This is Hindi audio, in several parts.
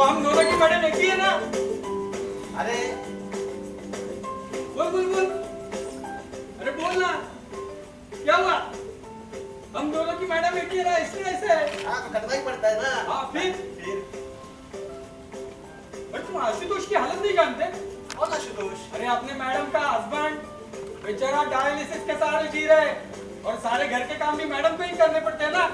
हम दोनों की मैडम एक ही है ना? अरे बोल बोल बोल, अरे बोल ना, क्या हुआ? हम दोनों की मैडम एक ही है ना, इसलिए ऐसे है। हाँ तो करना ही पड़ता है ना। हाँ फिर तुम आशुतोष की हालत नहीं जानते? कौन आशुतोष? अरे अपने मैडम का हस्बैंड, बेचारा डायलिसिस के सहारे जी रहे और सारे घर के काम भी मैडम को ही करने पड़ते हैं ना।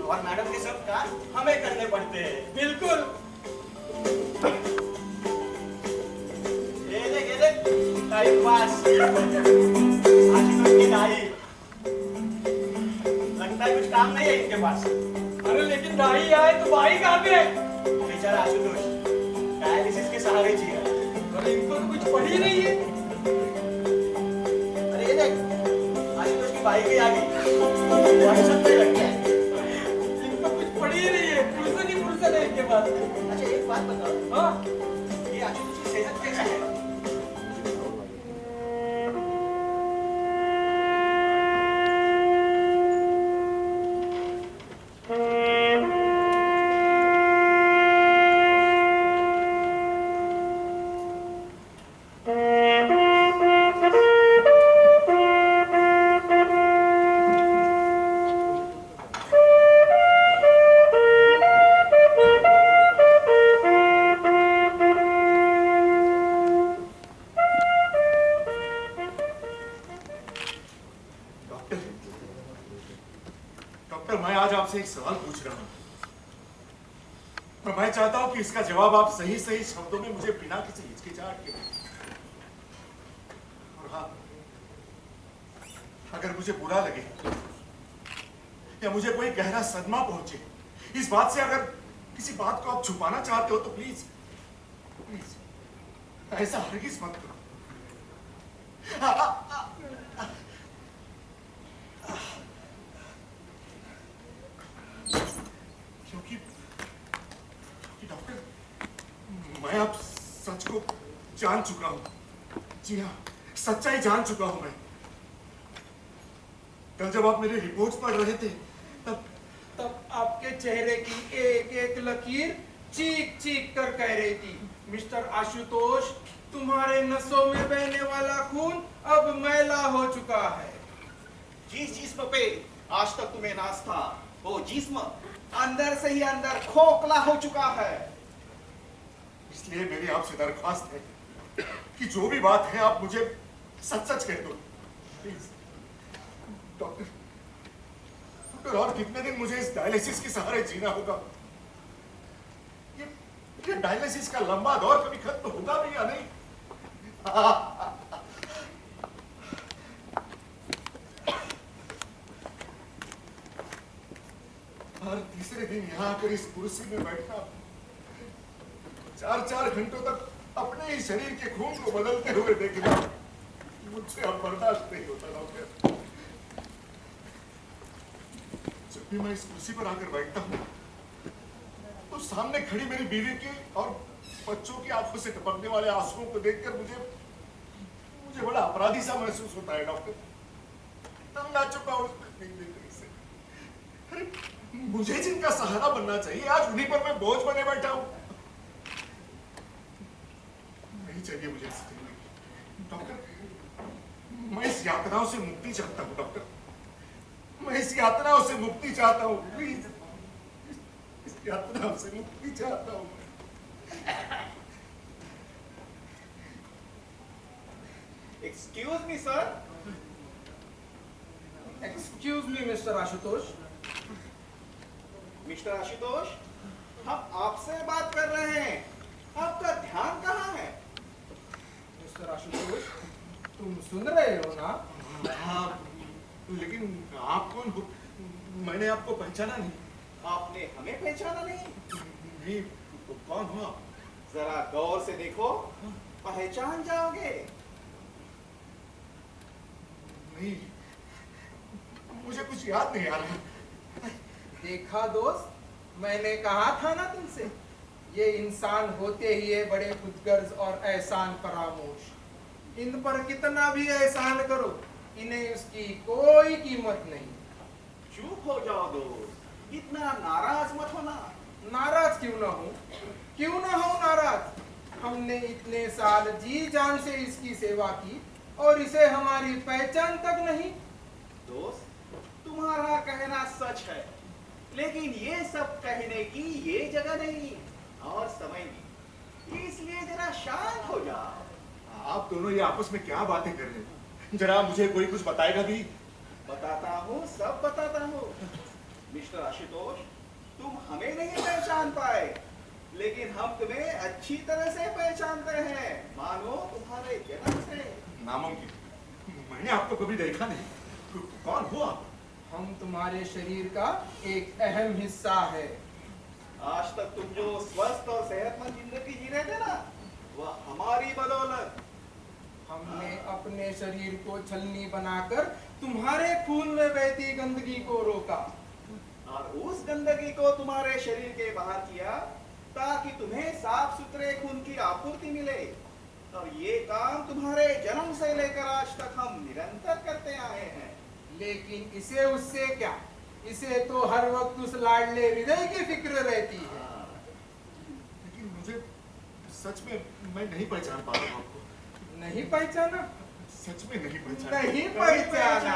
और मैडम के सब काम हमें करने पड़ते हैं। बिल्कुल। ये देख टाइम पास। आशुतोष की दाई, लगता है कुछ काम नहीं है इनके पास। अरे लेकिन दाई आए तो बाई कहाँ पे है? बेचारा आशुतोष डायलिसिस के सहारे जी रहा है। अरे इनको तो कुछ पड़ी नहीं है। अरे ये देख आशुतोष की बाइक ही आ गई। व्हाट्सएप पे लग गया है। इनको कुछ पड़ी ही नहीं है, फुर्सत ही फुर्सत है इनके पास। अच्छा एक बात बताओ, हाँ ये आशुतोष की सेहत कैसा है? डॉक्टर, मैं आज आपसे एक सवाल पूछ रहा हूं और मैं चाहता हूं कि इसका जवाब आप सही सही शब्दों में मुझे बिना किसी हिचकिचाहट के दें। और हाँ, अगर मुझे बुरा लगे या मुझे कोई गहरा सदमा पहुंचे इस बात से, अगर किसी बात को आप छुपाना चाहते हो तो प्लीज प्लीज ऐसा हरगिज मत करो। क्योंकि डॉक्टर, मैं अब सच को जान चुका हूं। जी हाँ, सच्चाई जान चुका हूं मैं। कल जब आप मेरे रिपोर्ट्स पढ़ रहे थे तब आपके चेहरे की एक एक लकीर चीख चीख कर कह रही थी, मिस्टर आशुतोष, तुम्हारे नसों में बहने वाला खून अब मैला हो चुका है। जिस जिस्म पे आज तक तुम्हें नाज था, वो जिस्म अंदर से ही अंदर खोखला हो चुका है। इसलिए मेरी आपसे दरख्वास्त है कि जो भी बात है आप मुझे सच सच कह दो प्लीज। डॉक्टर, और कितने दिन मुझे इस डायलिसिस के सहारे जीना होगा? ये डायलिसिस का लंबा दौर कभी खत्म होगा भी या नहीं? हर तीसरे दिन यहाँ आकर इस कुर्सी में बैठना, 4-4 घंटों तक अपने ही शरीर के खून को बदलते हुए देखना मुझसे अब बर्दाश्त नहीं होता। डॉक्टर, जब भी मैं इस कुर्सी पर आकर बैठता हूँ तो सामने खड़ी मेरी बीवी की और बच्चों की आंखों से टपकने वाले आंसुओं को देखकर मुझे बड़ा अपराधी सा महसूस होता है। डॉक्टर, तंग आ चुका हूं से। अरे मुझे जिनका सहारा बनना चाहिए आज उन्हीं पर मैं बोझ बने बैठा हूं। नहीं चाहिए मुझे ऐसी जिंदगी। डॉक्टर, मैं इस यातनाओं से मुक्ति चाहता हूं। डॉक्टर, मैं इस यातनाओं से मुक्ति चाहता हूं। प्लीज, इस यातनाओं से मुक्ति चाहता हूं। Excuse me sir. Excuse me mister Ashutosh. Mister Ashutosh, हम आपसे बात कर रहे हैं, आपका ध्यान कहाँ है? मिस्टर आशुतोष, तुम सुन रहे हो ना? हाँ, लेकिन आप कौन हो? मैंने आपको पहचाना नहीं। आपने हमें पहचाना नहीं? नहीं, तो कौन हो आप? जरा गौर से देखो, पहचान जाओगे। नहीं, मुझे कुछ याद नहीं आ रहा। देखा दोस्त, मैंने कहा था ना तुमसे, ये इंसान होते ही ये बड़े खुदगर्ज और एहसान फरामोश। इन पर कितना भी एहसान करो, इन्हें उसकी कोई कीमत नहीं। चुप हो जाओ दोस्त, इतना नाराज मत होना। नाराज क्यों ना हूं नाराज। हमने इतने साल जी जान से इसकी सेवा की और इसे हमारी पहचान तक नहीं। दोस्त, तुम्हारा कहना सच है, लेकिन ये सब कहने की ये जगह नहीं और समय नहीं, इसलिए जरा शांत हो जाओ। आप दोनों ये आपस में क्या बातें कर रहे हैं? जरा मुझे कोई कुछ बताएगा भी? बताता हूँ, सब बताता हूँ। मिस्टर आशुतोष, तुम हमें नहीं पहचान पाए, लेकिन हम तुम्हें अच्छी तरह से पहचानते हैं, मानो तुम्हारे जन्म से। नामुमकिन, मैंने आपको कभी देखा नहीं। कौन हो आप? हम तुम्हारे शरीर का एक अहम हिस्सा है। आज तक तुम जो स्वस्थ और सेहतमंद जिंदगी जी रहे थे ना, वह हमारी बदौलत। हमने अपने शरीर को छलनी बनाकर तुम्हारे खून में बहती गंदगी को रोका और उस गंदगी को तुम्हारे शरीर के बाहर किया ताकि तुम्हें साफ सुथरे खून की आपूर्ति मिले। और ये काम तुम्हारे जन्म से लेकर आज तक हम निरंतर करते आए हैं। लेकिन इसे उससे क्या, इसे तो हर वक्त उस लाडले हृदय की फिक्र रहती है। लेकिन मुझे सच में मैं नहीं पहचान पा रहा हूँ आपको। नहीं पहचाना? सच में नहीं पहचाना। नहीं पहचाना।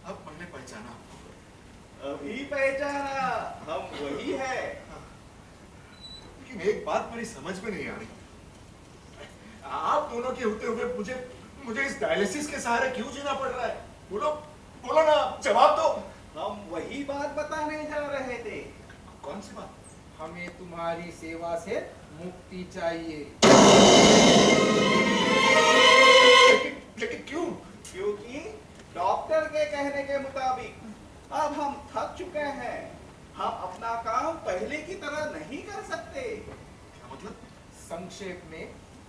अब मैंने पहचाना आपको। अभी पहचाना, हम वही है। लेकिन एक बात मेरी समझ में नहीं आ रही, आप दोनों के होते हुए मुझे इस डायलिसिस के सहारे क्यों जीना पड़ रहा है? बोलो ना, जवाब दो। हम वही बात बताने जा रहे थे। कौन सी बात? हमें तुम्हारी सेवा से मुक्ति चाहिए। लेकिन क्यों? क्योंकि डॉक्टर के कहने के मुताबिक अब हम थक चुके हैं। हम अपना काम पहले की तरह नहीं कर सकते। क्या मतलब? संक्षेप में,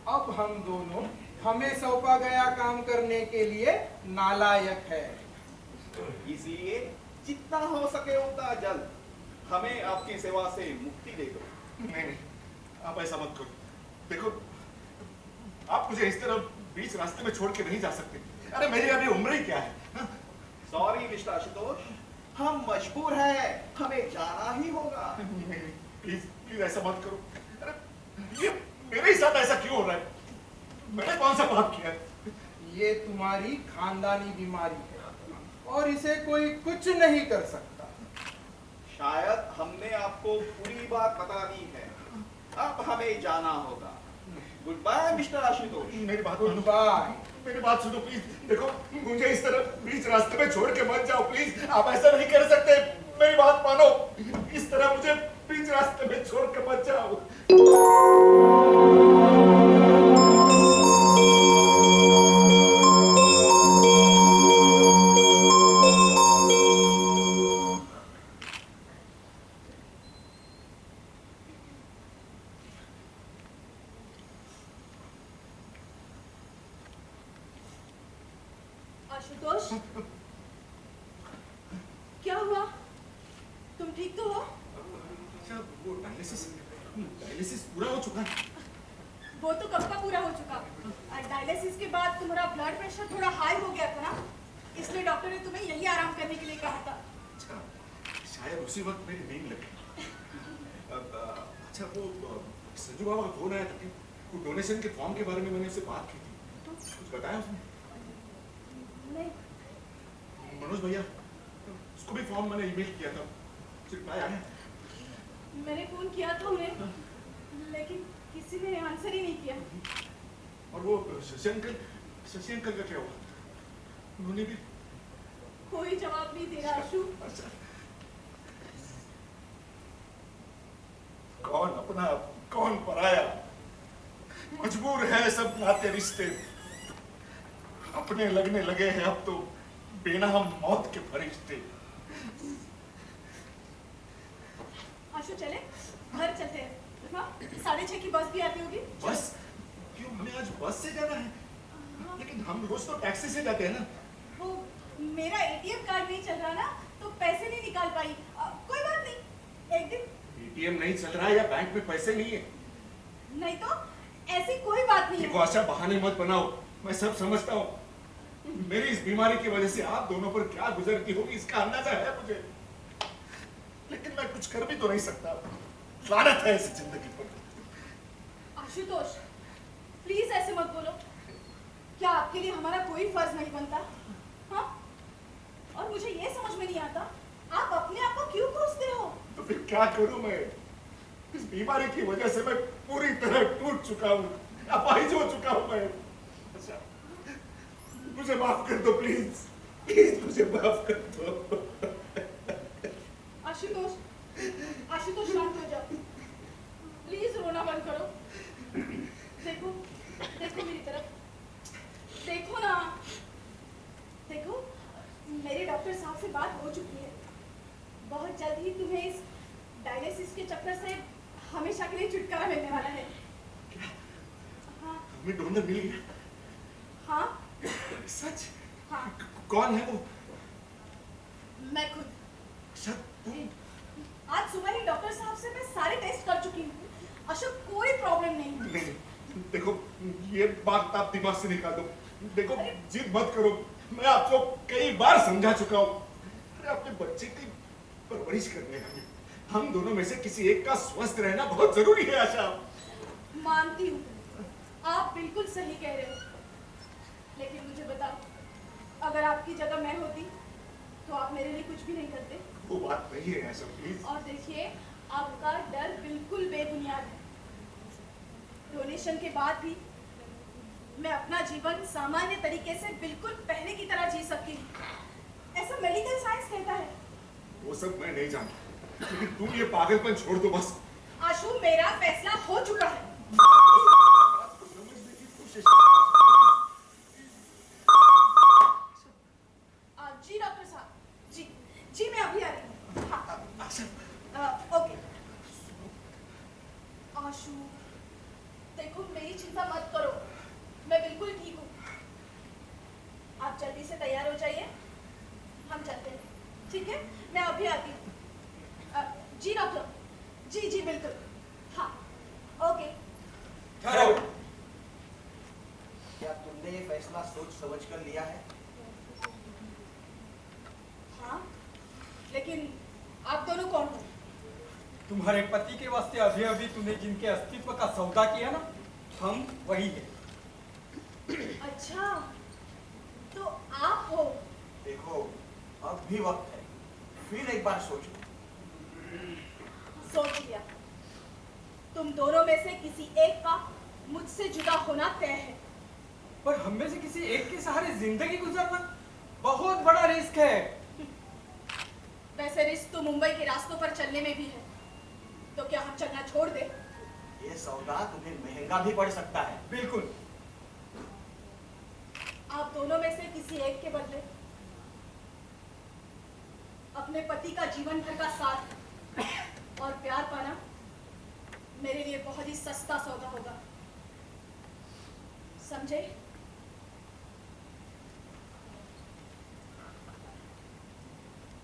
अब हम दोनों हमें सौंपा गया काम करने के लिए नालायक है। इसलिए जितना हो सके उतना जल्द हमें आपकी सेवा से मुक्ति दे दो। नहीं, आप ऐसा मत करो। देखो, आप मुझे इस तरह बीच रास्ते में छोड़ के नहीं जा सकते। अरे मेरी अभी उम्र ही क्या है? सॉरी मिस्टर आशुतोष, हम मजबूर हैं, हमें जाना ही होगा। प्लीज ऐसा मत करो। अरे ये मेरे ही साथ ऐसा क्यों हो रहा है? मैंने कौन सा पाप किया है? ये तुम्हारी खानदानी बीमारी है और इसे कोई कुछ नहीं कर सकता। शायद हमने आपको पूरी बात बता दी है। अब हमें जाना होगा। Goodbye mister Ashutosh. मेरी बात गुड सुनो। बाय। मेरी बात सुनो प्लीज। देखो, मुझे इस तरह बीच रास्ते में छोड़ के मत जाओ प्लीज। आप ऐसा नहीं कर सकते। मेरी बात मानो। इस तरह मुझे बीच रास्ते में छोड़ के मत जाओ। आशुतोष, क्या हुआ? तुम ठीक तो हो? अच्छा, वो डायलिसिस पूरा हो चुका है? वो तो कब का पूरा हो चुका। डायलिसिस के बाद तुम्हारा ब्लड प्रेशर थोड़ा हाई हो गया था ना, इसलिए डॉक्टर ने तुम्हें यही आराम करने के लिए कहा था। अच्छा, शायद उसी वक्त मेरी नींद लगी। अच्छा, वो संजू बाबा का फोन आया था कि वो डोनेशन के फॉर्म के बारे में मैंने उससे बात की थी। कुछ बताया उसने? नहीं। मनोज भैया, उसको भी फॉर्म मैंने ईमेल किया था। रिप्लाई आया? मैंने फोन किया था उन्हें, लेकिन किसी ने आंसर ही नहीं किया। और वो शशि अंकल का क्या हुआ? उन्होंने भी कोई जवाब नहीं दे रहा आशु। अच्छा, कौन अपना कौन पराया, मजबूर है सब नाते रिश्ते। अपने लगने लगे हैं अब तो बेनाम मौत के फरिश्ते। आशु चले, घर चलते हैं। हाँ, 6:30 की बस भी आती होगी। बस? क्यों, हमें आज बस से जाना है? लेकिन हम रोज तो टैक्सी से जाते हैं ना। वो मेरा एटीएम कार्ड नहीं चल रहा ना, तो पैसे नहीं निकाल पाई। कोई बात नहीं, एक दिन। एटीएम नहीं चल रहा है या बैंक में पैसे नहीं है? नहीं तो ऐसी कोई बात नहीं देखो है। आशा, बहाने मत बनाओ, मैं सब समझता हूँ। मेरी इस बीमारी की वजह से आप दोनों पर क्या गुजरती होगी इसका अंदाजा है मुझे, लेकिन मैं कुछ कर भी तो नहीं सकता। लानत है इस जिंदगी पर। आशुतोष, प्लीज ऐसे मत बोलो। क्या आपके लिए हमारा कोई फर्ज नहीं बनता? हाँ? और मुझे ये समझ में नहीं आता, आप अपने आप को क्यों कोसते हो? तो फिर क्या करूं मैं? इस बीमारी की वजह से मैं पूरी तरह टूट चुका हूं, अपाहिज हो चुका हूं मैं। अच्छा, मुझे माफ कर दो प्लीज, प्लीज मुझे माफ कर दो। आशुतोष, आशुतोष शांत हो जाओ। प्लीज रोना बंद करो। देखो, देखो मेरी तरफ, देखो ना। देखो, मेरे डॉक्टर साहब से बात हो चुकी है। बहुत जल्द ही तुम्हें इस डायलिसिस के चक्कर से हमेशा के लिए छुटकारा मिलने वाला है। हाँ। हमें डोनर मिल गया? हाँ। सच? हाँ। कौन है वो? मैं खुद। अच्छा, तुम? आज सुबह ही डॉक्टर साहब से मैं सारे टेस्ट कर चुकी हूँ। अशोक, कोई प्रॉब्लम नहीं है। नहीं, देखो ये बात आप दिमाग से निकाल दो। देखो, जिद मत करो, मैं आपको कई बार समझा चुका हूँ। अरे अपने बच्चे की परवरिश करने हम दोनों में से किसी एक का स्वस्थ रहना बहुत जरूरी है। आशा, मानती हूँ, आप बिल्कुल सही कह रहे हो। लेकिन मुझे बताओ, अगर आपकी जगह मैं होती तो आप मेरे लिए कुछ भी नहीं करते? वो बात नहीं है आशा, प्लीज। और देखिए, आपका डर बिल्कुल बेबुनियाद है। डोनेशन के बाद भी मैं अपना जीवन सामान्य तरीके से बिल्कुल पहले की तरह जी सकती हूँ, ऐसा मेडिकल साइंस कहता है। वो सब मैं नहीं जानता, लेकिन तुम ये पागलपन छोड़ दो बस। आशु, मेरा फैसला हो चुका है। समझने की कोशिश जी डॉक्टर साहब, जी जी मैं अभी आ रही हूँ। हाँ। आशा, ओके। आशु, देखो मेरी चिंता मत करो, मैं बिल्कुल ठीक हूँ। आप जल्दी से तैयार हो जाइए, हम चलते हैं। ठीक है, मैं अभी आती हूँ। जी डॉक्टर, जी जी बिल्कुल। हाँ, ओके। ठहरो। क्या तुमने ये फैसला सोच समझ कर लिया है? हाँ, लेकिन आप दोनों कौन हो? तुम्हारे पति के वास्ते अभी अभी तूने जिनके अस्तित्व का सौदा किया ना, हम वही है। अच्छा, तो आप हो? देखो, अब भी वक्त है, फिर एक बार सोचो। सोच लिया। तुम दोनों में से किसी एक का मुझसे जुदा होना तय है। पर हम में से किसी एक के सहारे जिंदगी गुजरना बहुत बड़ा रिस्क है। वैसे रिस्क तो मुंबई के रास्तों पर चलने में भी है, तो क्या हम चलना छोड़ दें? ये सौदा तुम्हें महंगा भी पड़ सकता है। बिल्कुल। आप दोनों में से किसी एक के बदले अपने पति का जीवन भर का साथ और प्यार पाना मेरे लिए बहुत ही सस्ता सौदा होगा, समझे?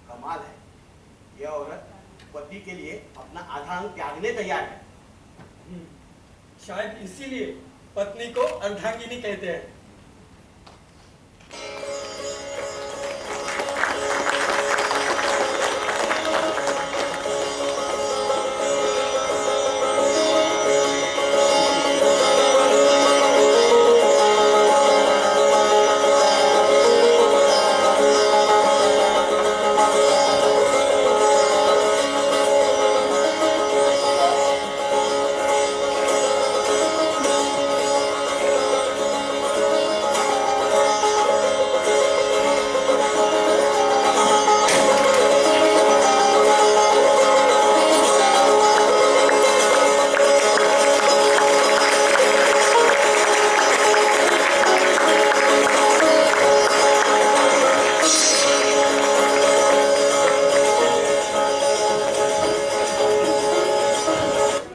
कमाल है, यह औरत पति के लिए अपना आधा अंग त्यागने तैयार है। शायद इसीलिए पत्नी को अर्धांगिनी कहते हैं।